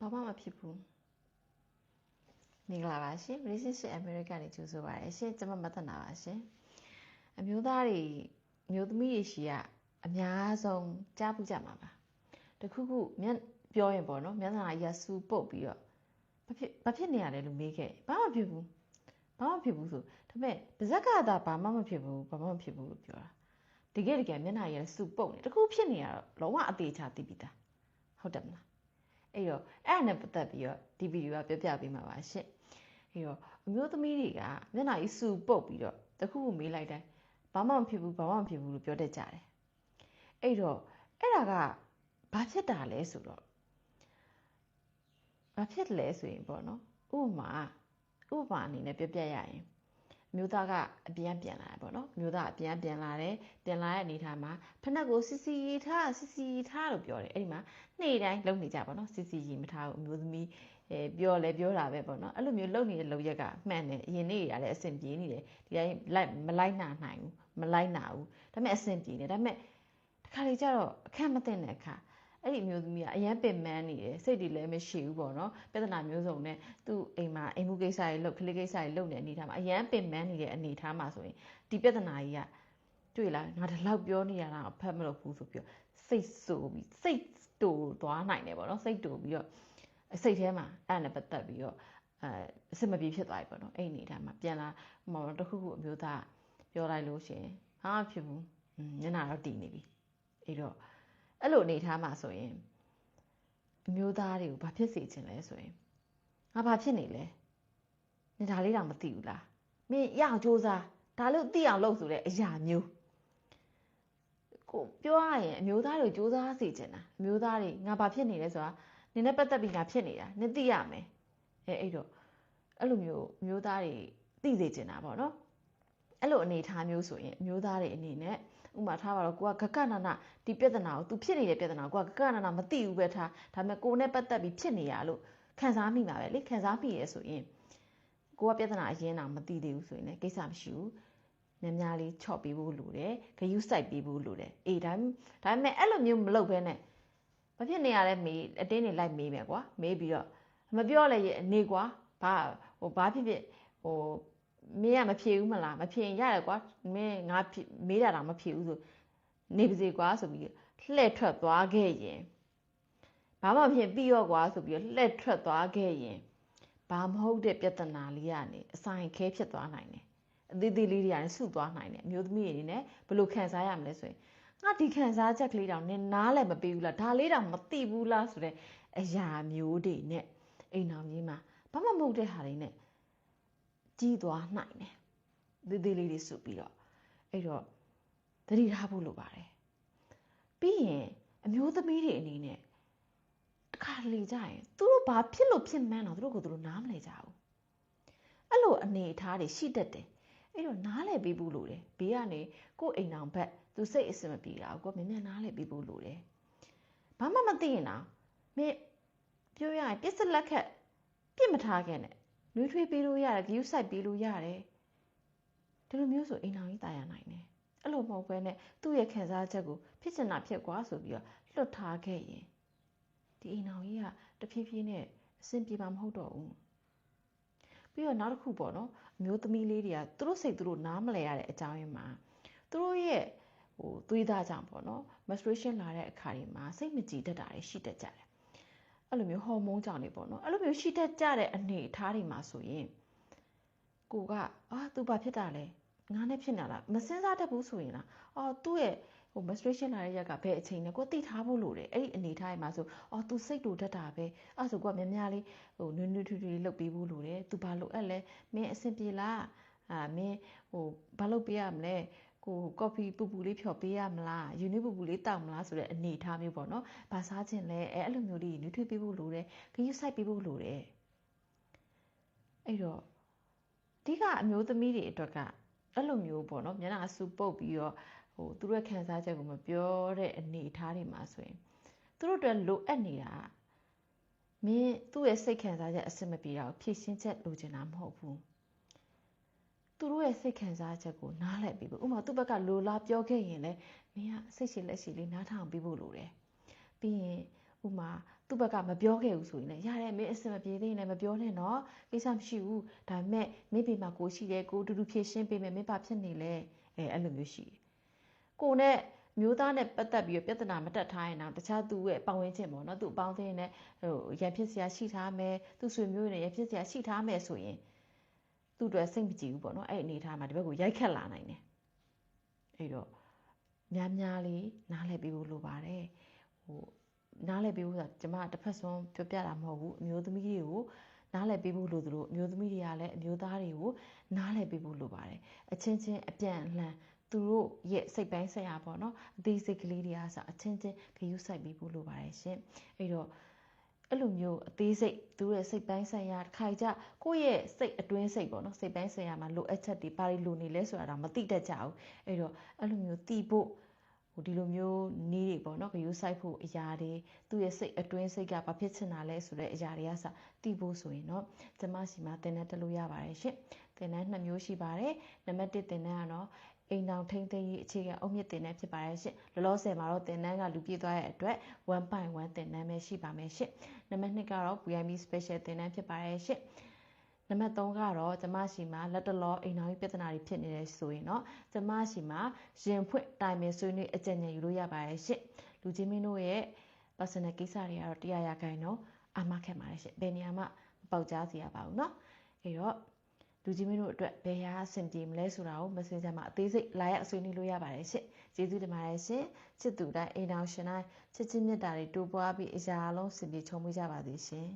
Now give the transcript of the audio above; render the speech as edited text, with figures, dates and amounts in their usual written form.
ဘာမှမဖြစ်ဘူးမင်္ဂလာပါရှင် Relationship America နေကြိုဆိုပါရရှင်ကျွန်မမသက်နာပါရှင်အမျိုးသားတွေအမျိုးသမီးတွေရှိကအများဆုံးကြားပူးကြမှာပါတခုခုပြောရင်ပေါ့နော်မျက်နှာကြီးကစူပုတ်ပြီးတော့ဘာဖြစ်နေရလဲလို့မေးခဲ့ဘာမှဖြစ်ဘူးဆိုဒါပေမဲ့ပါဇက်ကသာဘာမှမဖြစ်ဘူးလို့ပြောတာတကယ်မျက်နှာကြီးကစူပုတ်နေတခုဖြစ်နေရတော့လုံးဝအသေးချသိပြီးသားဟုတ်တယ်မလားအဲ့တော့အဲ့ဒါနဲ့ပတ်သက်ပြီးတော့ဒီဗီဒီယိုကပြောပြပေးမှာပါရှင့်အဲ့တော့အမျိုးသမီးတွေကမျက်နှာကြီးစူပုတ်ပြီးတော့တခုခုမေးလိုက်တိုင်းဘာမှမဖြစ်ဘူးလို့ပြောတတ်ကြတယ်အဲ့တော့အဲ့ဒါကဘာဖြစ်တာလဲဆိုတော့ဘာဖြစ်လဲဆိုရင်ပေါ့နော်ဥပမာအနေနဲ့ပြောပြရရင်မျိုးသားကအပြန်လာတယ်ပေါ့နော်မျိုးသားအပြန်လာတယ်ပြန်လာတဲ့အနေထားမှာဖနက်ကိုစီစီထားလို့ပြောတယ်အဲ့ဒီမှာနေ့တိုင်းလုံနေကြပေါ့နော်စီစီမထားဘူးအမျိုးသမီးပြောတာပဲပေါ့နော်အဲ့လိုမျိုးလုံနေတဲ့လုံရက်ကမှန်တယ်အရင်နေ့တွေကလည်းအဆင်ပြေနေတယ်ဒီတိုင်းမလိုက်နာနိုင်ဘူးမလိုက်နာဘူးဒါပေမဲ့အဆင်ပြေနေဒါပေမဲ့တစ်ခါလေကျတော့အခက်မသိတဲ့အခါအဲ့ဒီအမျိုးသမီးကအရန်ပင်ပန်းနေတယ်စိတ်တွေလည်းမရှိဘူးပေါ့နော်ပြဿနာမျိုးစုံနဲ့သူ့အိမ်မှာအိမ်မှုကိစ္စတွေလုပ်ကလေးကိစ္စတွေလုပ်နေအနေထားမှာအရန်ပင်ပန်းနေတဲ့အနေထားမှာဆိုရင်ဒီပြဿနာကြီးကတွေ့လားငါဒီလောက်ပြောနေရတာဖတ်မလို့ဘူးဆိုပြီးစိတ်ဆိုးပြီးစိတ်တူသွားနိုင်တယ်ပေါ့နော်စိတ်တူပြီးတော့စိတ်ထဲမှာအဲ့နဲ့ပတ်သက်ပြီးတော့အစမပြေဖြစ်သွားပြီပေါ့နော်အဲ့အနေထားမှာပြန်လာတခုခုအမျိုးသားပြောလိုက်လို့ရှင်ဟာဖြစ်ဘူးညနာတော့တည်နေပြီအဲ့တော့အဲ့လိုအနေထားမှာဆိုရင်အမျိုးသားတွေကိုဘာဖြစ်စေချင်လဲဆိုရင်ငါဘာဖြစ်နေလဲနင်ဒါလေးတော့မသိဘူးလားမင်းရအောင်စူးစမ်းဒါလို့သိအောင်လုပ်ဆိုတဲ့အရာမျိုးကိုပြောရရင်အမျိုးသားတွေစူးစမ်းစေချင်တာအမျိုးသားတွေငါဘာဖြစ်နေလဲဆိုတာနင်နဲ့ပတ်သက်ပြီးငါဖြစ်နေတာနင်သိရမယ်အဲ့တော့အဲ့လိုမျိုးအမျိုးသားတွေသိစေချင်တာပေါ့နော်အဲ့လိုအနေထားမျိုးဆိုရင်အမျိုးသားတွေအနေနဲ့ဥပမာထားပါတော့ကိုကဂကနနဒီပြဿနာကို तू ဖြစ်နေတဲ့ပြဿနာကိုကဂကနနမသိဘူးပဲထားဒါပေမဲ့ကိုနဲ့ပတ်သက်ပြီးဖြစ်နေရလို့ခံစားမိမှာပဲလေခံစားမိရဲဆိုရင်ကိုကပြဿနာအရင်တော့မသိသေးဘူးဆိုရင်လည်းကိစ္စမရှိဘူးများလေးချော့ပေးဖို့လိုတယ်ဂယုစိုက်ပေးဖို့လိုတယ်အေးဒါပေမဲ့အဲ့လိုမျိုးမလုပ်ဘဲနဲ့ဘာဖြစ်နေရလဲမေးအတင်းနေလိုက်မေးမယ်ကွာမေးပြီးတော့မပြောလဲနေကွာဘာဖြစ်မင်းကမဖြေဘူးမလားမဖြေရင်ရတယ်ကွာမင်းငါမေးတာတော့မဖြေဘူးဆိုနေပါစေကွာဆိုပြီးလှည့်ထွက်သွားခဲ့ရင်ဘာမှဖြစ်ပြီးရောကွာဆိုပြီးလှည့်ထွက်သွားခဲ့ရင်ဘာမဟုတ်တဲ့ပြဿနာလေးကနေအဆိုင်ခဲဖြစ်သွားနိုင်တယ်အသေးသေးလေးတွေကနေဆုသွားနိုင်တယ်အမျိုးသမီးတွေနဲ့ဘယ်လိုခံစားရမလဲဆိုရင်ငါဒီခံစားချက်ကလေးတောင်နင်နားလည်းမပေးဘူးလားဒါလေးတောင်မသိဘူးလားဆိုတဲ့အရာမျိုးတွေနဲ့အိမ်တော်ကြီးမှာဘာမှမဟုတ်တဲ့ဟာတွေနဲ့ကြီးသွားနိုင်တယ်သေးလေးတွေစုပြီးတော့အဲ့တော့သတိထားဖို့လိုပါတယ်ပြီးရင်အမျိုးသမီးတွေအနေနဲ့အခါလေကြရင်သူတို့ဘာဖြစ်လို့ဖြစ်မှန်းတော့သူတို့ကိုသူတို့နားမလဲကြဘူးအဲ့လိုအနေအထားတွေရှိတတ်တယ်အဲ့တော့နားလဲပေးဖို့လိုတယ်ဘေးကနေကို့အိမ်အောင်ဘက်သူစိတ်အဆင်မပြေတာကိုမြန်နားလဲပေးဖို့လိုတယ်ဘာမှမသိရင်တော့မင်းပြောရရင်ပြစ်စလက်ခက်ပြစ်မထားခဲ့နဲ့နှွေးထွေးပေးလို့ရတယ်ဂယုစိုက်ပေးလို့ရတယ်ဒီလိုမျိုးဆိုအိမ်အောင်ကြီးတာယာနိုင်တယ်အဲ့လိုမဟုတ်ဘဲနဲ့သူ့ရဲ့ခံစားချက်ကိုဖြစ်ချင်တာဖြစ်ကွာဆိုပြီးတော့လွတ်ထားခဲ့ရင်ဒီအိမ်အောင်ကြီးကတဖြည်းဖြည်းနဲ့အဆင်ပြေမှာမဟုတ်တော့ဘူးပြီးတော့နောက်တစ်ခုပေါ့နော်အမျိုးသမီးလေးတွေကသူတို့စိတ်သူတို့နားမလဲရတဲ့အကြောင်းရင်းမှာသူတို့ရဲ့သွေးသားကြောင့်ပေါ့နော် menstruation လာတဲ့အခါတွေမှာစိတ်မကြည်တတ်တာတွေရှိတတ်ကြတယ်အဲ့လိုမျိုးဟော်မုန်းကြောင့်နေပေါ့နော်အဲ့လိုမျိုးရှိတတ်ကြတဲ့အနေအထားတွေမှာဆိုရင်ကိုကသူဘာဖြစ်တာလဲငါနဲ့ဖြစ်နေတာလားမစင်စားတတ်ဘူးဆိုရင်လားသူ့ရဲ့menstruation လာတဲ့ရက်ကဘယ်အချိန်လဲကိုသိထားဖို့လိုတယ်အဲ့ဒီအနေထားတွေမှာဆိုသူစိတ်တူတတ်တာပဲအဲ့ဆိုကိုကများလေးနွေးထွေးထွေးလုပ်ပေးဖို့လိုတယ်သူဘာလို့အဲ့လဲမင်းအဆင်ပြေလားမင်းဘာလုပ်ပေးရမလဲကိုကော်ဖီပူပူလေးဖြော်ပေးရမလားယူနီပူပူလေးတောက်မလားဆိုတဲ့အနေအထားမျိုးပေါ့နော်ဘာစားခြင်းလဲအဲ့လိုမျိုးလေးနွေးထွေးပေးဖို့လိုတယ်ဂရုစိုက်ပေးဖို့လိုတယ်အဲ့တော့အဓိကအမျိုးသမီးတွေအတွက်ကအဲ့လိုမျိုးပေါ့နော်မျက်နှာစူပုတ်ပြီးတော့သူတို့ခံစားချက်ကိုမပြောတဲ့အနေအထားတွေမှာဆိုရင်သူတို့အတွက်လိုအပ်နေတာမင်းသူ့ရဲ့စိတ်ခံစားချက်အဆင်မပြေတာကိုဖြည့်ရှင်းချက်လိုချင်တာမဟုတ်ဘူးသူတို့ရဲ့စိတ်ခံစားချက်ကိုနားလည်ပြီးဥပမာသူ့ဘက်ကလိုလားပြောခဲ့ရင်လည်းမင်းကစိတ်ရှည်လက်ရှည်လေးနားထောင်ပြီးဖို့လိုတယ်ပြီးရင်ဥပမာ သူ့ဘက်ကမပြောခဲ့ဘူးဆိုရင်လည်းရတယ်မင်းအစင်မပြေသေးရင်လည်းမပြောနဲ့တော့ကိစ္စမရှိဘူးဒါပေမဲ့မင်းဘေးမှာကိုရှိတယ်ကိုတူတူဖြည့်ရှင်းပေးမယ်မင်းဘာဖြစ်နေလဲအဲ့လိုမျိုးရှိတယ်ကိုနဲ့မျိုးသားနဲ့ပတ်သက်ပြီးပြဿနာမတက်ထားရင်တော့တခြားသူ့ရဲ့ပတ်ဝန်းကျင်ပေါ့နော်သူ့အပေါင်းအသင်းနဲ့ရန်ဖြစ်စရာရှိထားမယ်သူ့ဆွေမျိုးတွေနဲ့ရန်ဖြစ်စရာရှိထားမယ်ဆိုရင်သူ့အတွက်စိတ်မကြည်ဘူးပေါ့နော်အဲ့အနေထားမှာဒီဘက်ကိုရိုက်ခတ်လာနိုင်တယ်အဲ့တော့များများလေးနားလည်ပေးဖို့လိုပါတယ်နားလည်ပေးဖို့ဆိုတာကျမတစ်ဖက်ဆုံးပြောပြတာမဟုတ်ဘူးအမျိုးသမီးတွေကိုနားလည်ပေးဖို့လိုသလိုအမျိုးသမီးတွေကလည်းအမျိုးသားတွေကိုနားလည်ပေးဖို့လိုပါတယ်အချင်းချင်းအပြန်အလှန်သူတို့ရဲ့စိတ်ပိုင်းဆိုင်ရာပေါ့နော်အသေးစိတ်ကလေးတွေကစအချင်းချင်းဂရုစိုက်ပေးဖို့လိုပါတယ်ရှင်အဲ့တော့အဲ့လိုမျိုးအသေးစိတ်သူတို့ရဲ့စိတ်ပိုင်းဆိုင်ရာခိုင်ကြကိုယ့်ရဲ့စိတ်အတွင်းစိတ်ပေါ့နော်စိတ်ပိုင်းဆိုင်ရာမှာလိုအပ်ချက်တွေဘာတွေလိုနေလဲဆိုတာတော့မသိတတ်ကြဘူးအဲ့တော့အဲ့လိုမျိုးသိဖို့ဒီလိုမျိုးနီးတွေပေါ့နော်ဂရုစိုက်ဖို့အရာတွေသူ့ရဲ့စိတ်အတွင်းစိတ်ကဘာဖြစ်ချင်တာလဲဆိုတဲ့အရာတွေကစသိဖို့ဆိုရင်တော့ကျမရှိမှသင်တန်းတက်လို့ရပါတယ်ရှင်သင်တန်း2မျိုးရှိပါတယ်နံပါတ်1သင်တန်းကတော့အိမ်တော်ထိန်းသိမ်းရေးအခြေခံအုတ်မြစ်သင်တန်းဖြစ်ပါတယ်ရှင်လောလောဆယ်မှာတော့သင်တန်းကလူပြည့်သွားတဲ့အတွက် 1.1 သင်တန်းပဲရှိပါမယ်ရှင်နံပါတ်2ကတော့ VIP special သင်တန်းဖြစ်ပါတယ်ရှင်နံပါတ်3ကတော့ကျမရှိမှာလက်တလောအိမ်တော်ရေးပြဿနာတွေဖြစ်နေတယ်ဆိုရင်တော့ကျမရှိမှာရင်ဖွင့်တိုင်ပင်ဆွေးနွေးအကြံဉာဏ်ယူလို့ရပါတယ်ရှင်လူချင်းမင်းတို့ရဲ့ personal ကိစ္စတွေကတော့100%အာမခံပါတယ်ရှင်ဘယ်နေရာမှမပေါက်ကြားစီရပါဘူးเนาะအဲ့တော့လူကြီးမင်းတို့အတွက်ဘယ်ဟာအဆင်ပြေမလဲဆိုတာကို Messenger မှာအသေးစိတ်လာရောက်ဆွေးနွေးလို့ရပါတယ်ရှင်ကျေးဇူးတင်ပါတယ်ရှင်ချစ်သူတိုင်းအိမ်တော်ရှင်တိုင်းချစ်ချင်းမြတ်တာတွေတိုးပွားပြီးအရာအလုံးစင်ပြေချုံမွေးကြပါစေရှင်